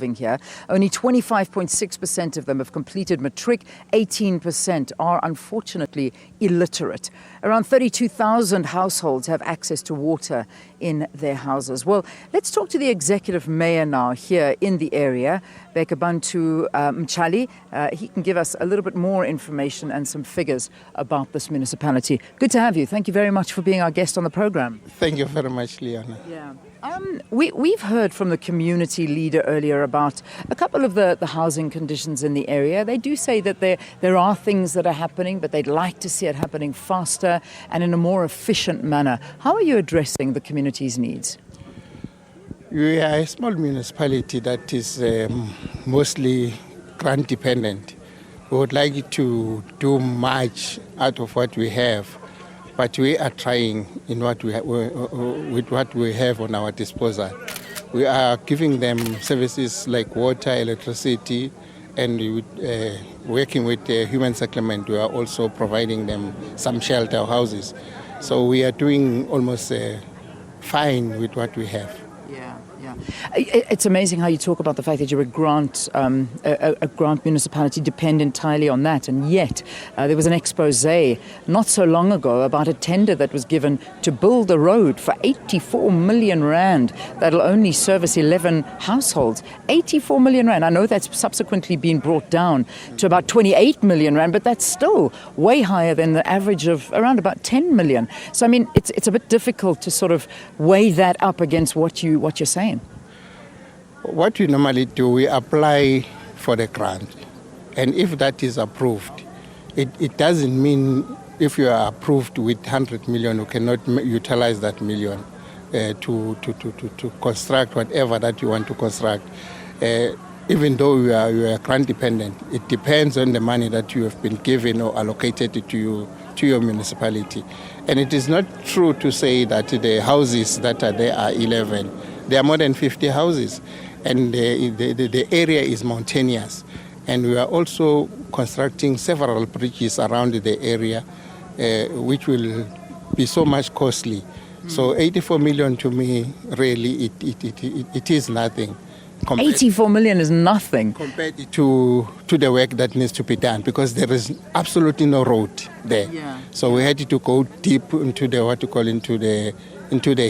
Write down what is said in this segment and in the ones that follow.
living here. Only 25.6% of them have completed matric. 18% are unfortunately illiterate. Around 32,000 households have access to water in their houses. Well, let's talk to the executive mayor now here in the area, Bhekabantu Mtshali. He can give us a little bit more information and some figures about this municipality. Good to have you. Thank you very much for being our guest on the program. Thank you very much, Leona. Yeah. We've heard from the community leader earlier about a couple of the housing conditions in the area. They do say that there are things that are happening, but they'd like to see it happening faster and in a more efficient manner. How are you addressing the community's needs? We are a small municipality that is mostly grant dependent. We would like to do much out of what we have, but we are trying in what we with what we have on our disposal. We are giving them services like water, electricity, and working with Human Settlement, we are also providing them some shelter houses. So we are doing almost fine with what we have. Yeah. It's amazing how you talk about the fact that you're a grant municipality depend entirely on that, and yet there was an expose not so long ago about a tender that was given to build a road for 84 million rand that'll only service 11 households. 84 million rand. I know that's subsequently been brought down to about 28 million rand, but that's still way higher than the average of around about 10 million. So I mean, it's a bit difficult to sort of weigh that up against what you're saying. What we normally do, we apply for the grant, and if that is approved, it doesn't mean if you are approved with 100 million, you cannot utilize that million to construct whatever that you want to construct. Even though you are grant dependent, it depends on the money that you have been given or allocated to your municipality. And it is not true to say that the houses that are there are 11. There are more than 50 houses, and the area is mountainous. And we are also constructing several bridges around the area, which will be so much costly. So 84 million to me, really, it is nothing. 84 million is nothing compared to the work that needs to be done, because there is absolutely no road there. Yeah. So we had to go deep into the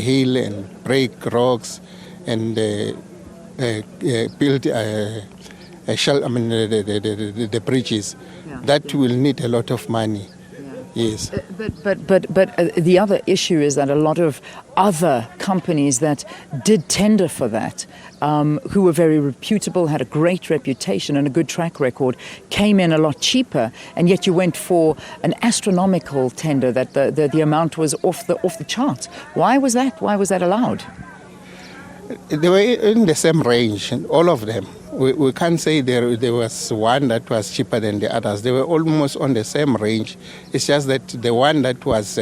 hill and break rocks and build the bridges. Yeah. That will need a lot of money. Yes. But the other issue is that a lot of other companies that did tender for that, who were very reputable, had a great reputation and a good track record, came in a lot cheaper, and yet you went for an astronomical tender that the amount was off the charts. Why was that? Why was that allowed? They were in the same range, all of them. We can't say there was one that was cheaper than the others. They were almost on the same range. It's just that the one that was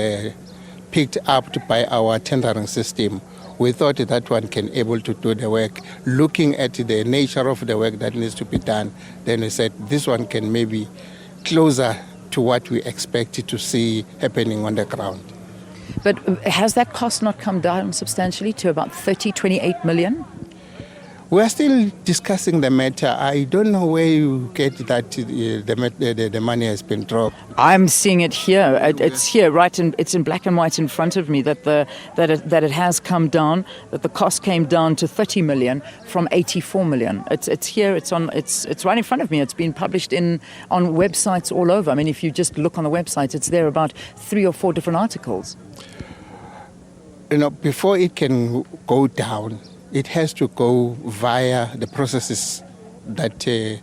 picked up by our tendering system, we thought that one can able to do the work. Looking at the nature of the work that needs to be done, then we said this one can maybe closer to what we expected to see happening on the ground. But has that cost not come down substantially to about 28 million? We are still discussing the matter. I don't know where you get that the money has been dropped. I'm seeing it here. It's here, it's in black and white in front of me that it has come down. That the cost came down to 30 million from 84 million. It's here. It's right in front of me. It's been published on websites all over. I mean, if you just look on the website, it's there about 3 or 4 different articles. Before it can go down, it has to go via the processes that the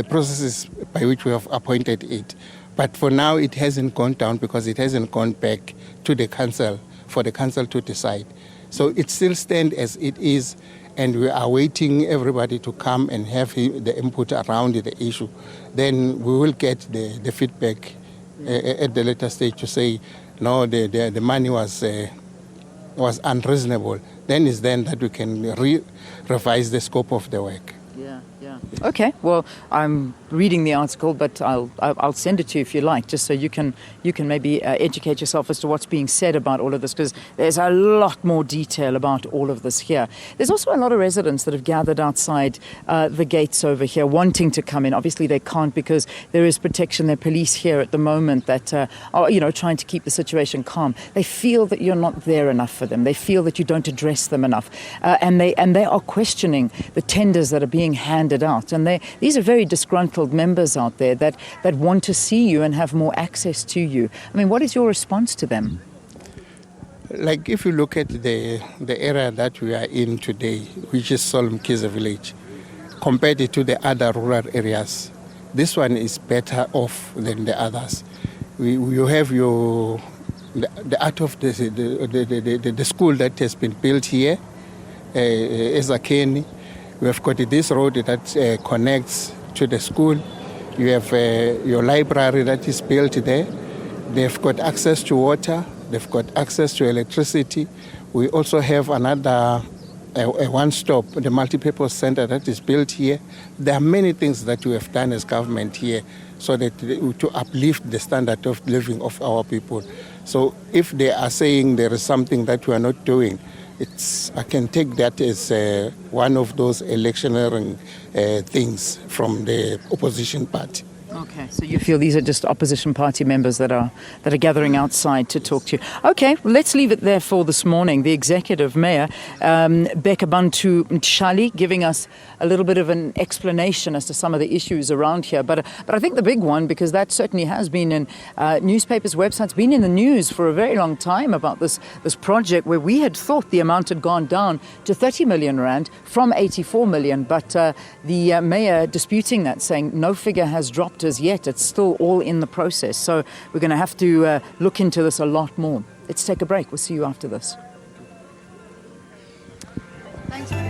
processes by which we have appointed it. But for now, it hasn't gone down because it hasn't gone back to the council for the council to decide. So it still stands as it is, and we are waiting everybody to come and have the input around the issue. Then we will get the feedback at the later stage to say, no, the money was unreasonable. Then it's then that we can revise the scope of the work. Yeah. Yeah. Okay. Well, I'm reading the article, but I'll send it to you if you like, just so you can maybe educate yourself as to what's being said about all of this, because there's a lot more detail about all of this here. There's also a lot of residents that have gathered outside the gates over here, wanting to come in. Obviously, they can't because there is protection. There are police here at the moment that are, trying to keep the situation calm. They feel that you're not there enough for them. They feel that you don't address them enough, and they are questioning the tenders that are being handed out. And these are very disgruntled members out there that want to see you and have more access to you. I mean, what is your response to them? Like if you look at the area that we are in today, which is Solomkiza village, compared to the other rural areas, this one is better off than the others. You have the out of the school that has been built here, Ezakeni. We have got this road that connects to the school. You have your library that is built there. They've got access to water. They've got access to electricity. We also have another a one-stop, the multipurpose center that is built here. There are many things that we have done as government here so that to uplift the standard of living of our people. So if they are saying there is something that we are not doing, I can take that as one of those electioneering things from the opposition party. Okay, so you feel these are just opposition party members that are gathering outside to talk to you. Okay, well, let's leave it there for this morning. The executive mayor, Bhekabantu Mtshali, giving us a little bit of an explanation as to some of the issues around here. But I think the big one, because that certainly has been in newspapers, websites, been in the news for a very long time about this project where we had thought the amount had gone down to 30 million rand from 84 million. But the mayor disputing that, saying no figure has dropped as yet. It's still all in the process. So we're going to have to look into this a lot more. Let's take a break. We'll see you after this. Thanks.